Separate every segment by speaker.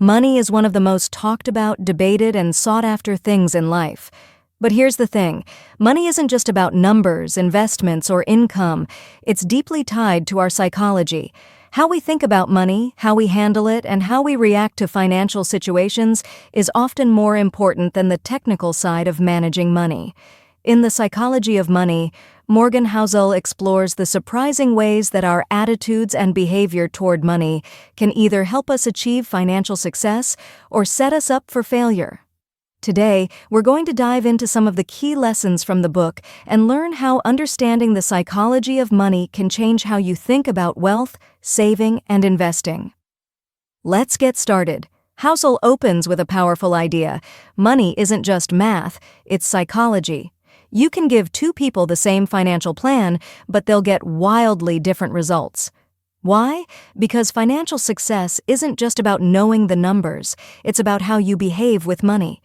Speaker 1: Money is one of the most talked about, debated, and sought after things in life. But here's the thing, money isn't just about numbers, investments, or income. It's deeply tied to our psychology. How we think about money, how we handle it, and how we react to financial situations is often more important than the technical side of managing money. In The Psychology of Money, Morgan Housel explores the surprising ways that our attitudes and behavior toward money can either help us achieve financial success or set us up for failure. Today, we're going to dive into some of the key lessons from the book and learn how understanding the psychology of money can change how you think about wealth, saving, and investing. Let's get started. Housel opens with a powerful idea. Money isn't just math, it's psychology. You can give two people the same financial plan, but they'll get wildly different results. Why? Because financial success isn't just about knowing the numbers, it's about how you behave with money.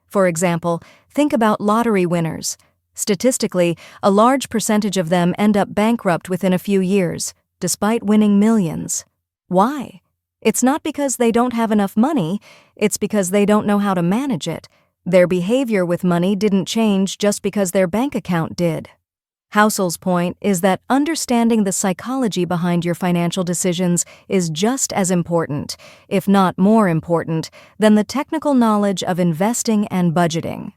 Speaker 1: For example, think about lottery winners. Statistically, a large percentage of them end up bankrupt within a few years, despite winning millions. Why? It's not because they don't have enough money, it's because they don't know how to manage it. Their behavior with money didn't change just because their bank account did. Housel's point is that understanding the psychology behind your financial decisions is just as important, if not more important, than the technical knowledge of investing and budgeting.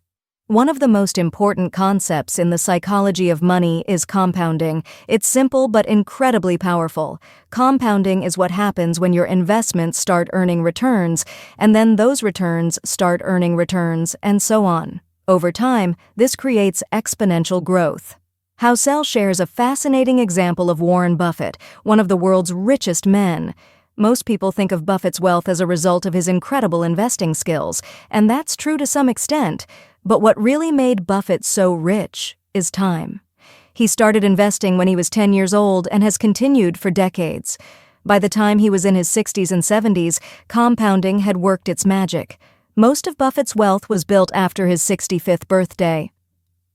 Speaker 1: One of the most important concepts in the psychology of money is compounding. It's simple but incredibly powerful. Compounding is what happens when your investments start earning returns, and then those returns start earning returns, and so on. Over time, this creates exponential growth. Housel shares a fascinating example of Warren Buffett, one of the world's richest men. Most people think of Buffett's wealth as a result of his incredible investing skills, and that's true to some extent. But what really made Buffett so rich is time. He started investing when he was 10 years old and has continued for decades. By the time he was in his 60s and 70s, compounding had worked its magic. Most of Buffett's wealth was built after his 65th birthday.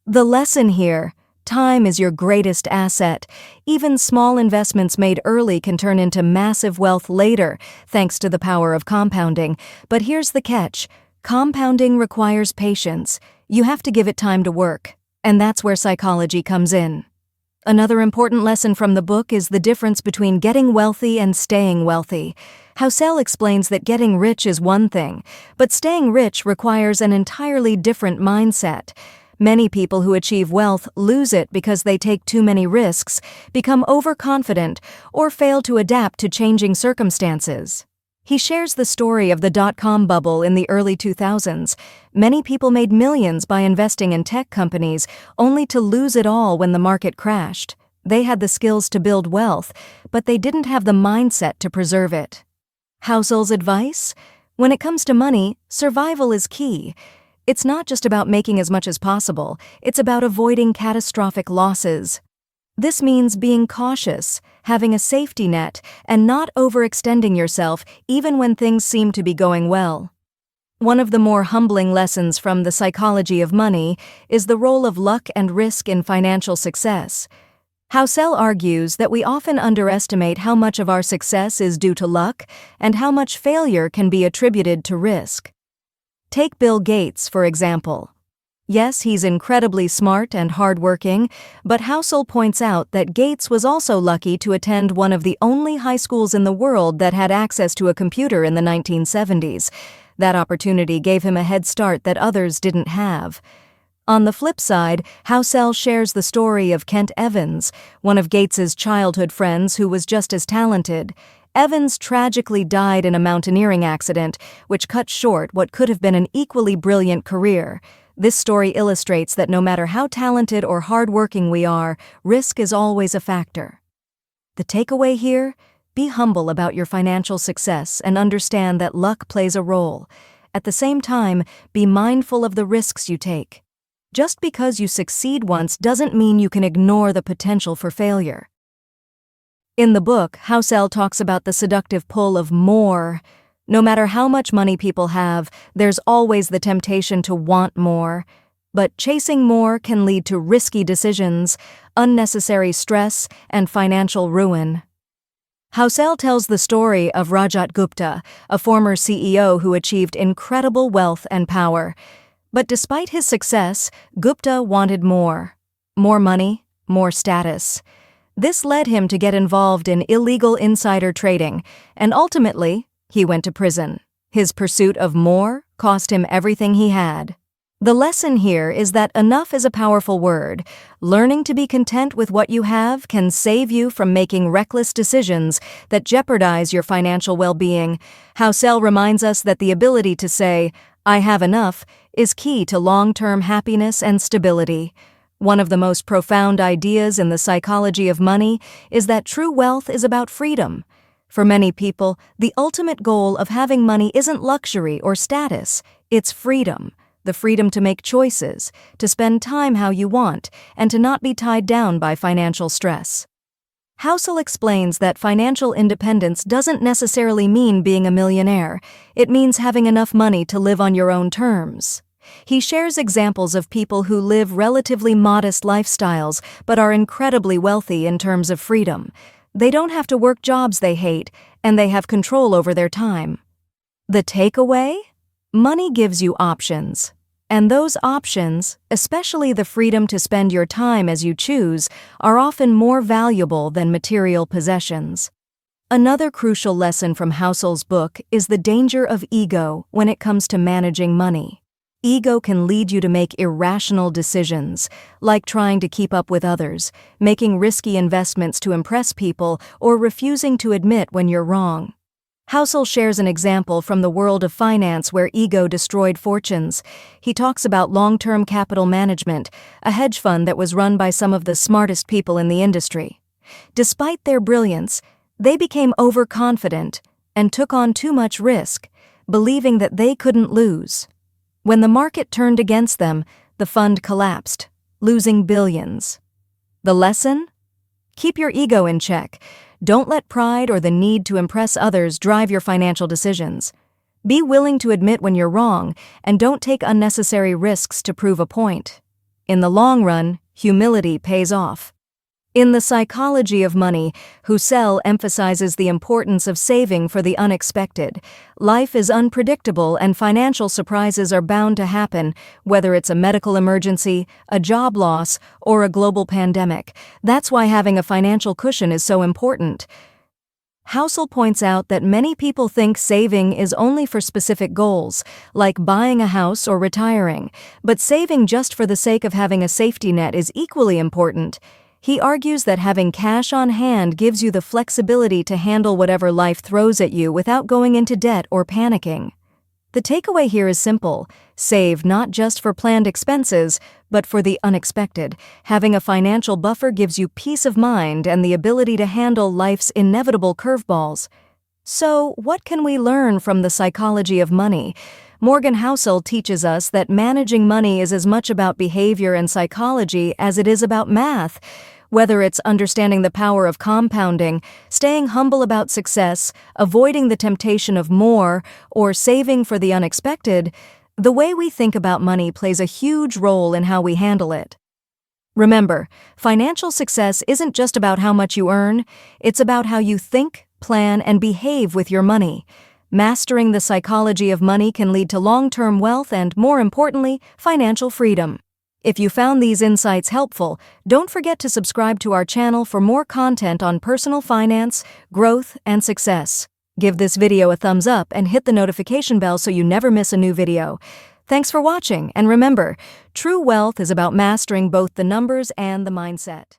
Speaker 1: The lesson here: time is your greatest asset. Even small investments made early can turn into massive wealth later, thanks to the power of compounding. But here's the catch. Compounding requires patience. You have to give it time to work. And that's where psychology comes in. Another important lesson from the book is the difference between getting wealthy and staying wealthy. Housel explains that getting rich is one thing, but staying rich requires an entirely different mindset. Many people who achieve wealth lose it because they take too many risks, become overconfident, or fail to adapt to changing circumstances. He shares the story of the dot-com bubble in the early 2000s. Many people made millions by investing in tech companies, only to lose it all when the market crashed. They had the skills to build wealth, but they didn't have the mindset to preserve it. Housel's advice? When it comes to money, survival is key. It's not just about making as much as possible, it's about avoiding catastrophic losses. This means being cautious, having a safety net, and not overextending yourself even when things seem to be going well. One of the more humbling lessons from The Psychology of Money is the role of luck and risk in financial success. Housel argues that we often underestimate how much of our success is due to luck and how much failure can be attributed to risk. Take Bill Gates, for example. Yes, he's incredibly smart and hardworking, but Housel points out that Gates was also lucky to attend one of the only high schools in the world that had access to a computer in the 1970s. That opportunity gave him a head start that others didn't have. On the flip side, Housel shares the story of Kent Evans, one of Gates's childhood friends who was just as talented. Evans tragically died in a mountaineering accident, which cut short what could have been an equally brilliant career. This story illustrates that no matter how talented or hardworking we are, risk is always a factor. The takeaway here? Be humble about your financial success and understand that luck plays a role. At the same time, be mindful of the risks you take. Just because you succeed once doesn't mean you can ignore the potential for failure. In the book, Housel talks about the seductive pull of more. No matter how much money people have, there's always the temptation to want more. But chasing more can lead to risky decisions, unnecessary stress, and financial ruin. Housel tells the story of Rajat Gupta, a former CEO who achieved incredible wealth and power. But despite his success, Gupta wanted more. More money, more status. This led him to get involved in illegal insider trading, and ultimately, he went to prison. His pursuit of more cost him everything he had. The lesson here is that enough is a powerful word. Learning to be content with what you have can save you from making reckless decisions that jeopardize your financial well-being. Housel reminds us that the ability to say, "I have enough," is key to long-term happiness and stability. One of the most profound ideas in the psychology of money is that true wealth is about freedom. For many people, the ultimate goal of having money isn't luxury or status, it's freedom. The freedom to make choices, to spend time how you want, and to not be tied down by financial stress. Housel explains that financial independence doesn't necessarily mean being a millionaire. It means having enough money to live on your own terms. He shares examples of people who live relatively modest lifestyles but are incredibly wealthy in terms of freedom. They don't have to work jobs they hate, and they have control over their time. The takeaway? Money gives you options. And those options, especially the freedom to spend your time as you choose, are often more valuable than material possessions. Another crucial lesson from Housel's book is the danger of ego when it comes to managing money. Ego can lead you to make irrational decisions, like trying to keep up with others, making risky investments to impress people, or refusing to admit when you're wrong. Housel shares an example from the world of finance where ego destroyed fortunes. He talks about long-term capital management, a hedge fund that was run by some of the smartest people in the industry. Despite their brilliance, they became overconfident and took on too much risk, believing that they couldn't lose. When the market turned against them, the fund collapsed, losing billions. The lesson? Keep your ego in check. Don't let pride or the need to impress others drive your financial decisions. Be willing to admit when you're wrong, and don't take unnecessary risks to prove a point. In the long run, humility pays off. In The Psychology of Money, Housel emphasizes the importance of saving for the unexpected. Life is unpredictable and financial surprises are bound to happen, whether it's a medical emergency, a job loss, or a global pandemic. That's why having a financial cushion is so important. Housel points out that many people think saving is only for specific goals, like buying a house or retiring, but saving just for the sake of having a safety net is equally important. He argues that having cash on hand gives you the flexibility to handle whatever life throws at you without going into debt or panicking. The takeaway here is simple: save not just for planned expenses, but for the unexpected. Having a financial buffer gives you peace of mind and the ability to handle life's inevitable curveballs. So, what can we learn from The Psychology of Money? Morgan Housel teaches us that managing money is as much about behavior and psychology as it is about math. Whether it's understanding the power of compounding, staying humble about success, avoiding the temptation of more, or saving for the unexpected, the way we think about money plays a huge role in how we handle it. Remember, financial success isn't just about how much you earn, it's about how you think, plan, and behave with your money. Mastering the psychology of money can lead to long-term wealth and, more importantly, financial freedom. If you found these insights helpful, don't forget to subscribe to our channel for more content on personal finance, growth, and success. Give this video a thumbs up and hit the notification bell so you never miss a new video. Thanks for watching, and remember, true wealth is about mastering both the numbers and the mindset.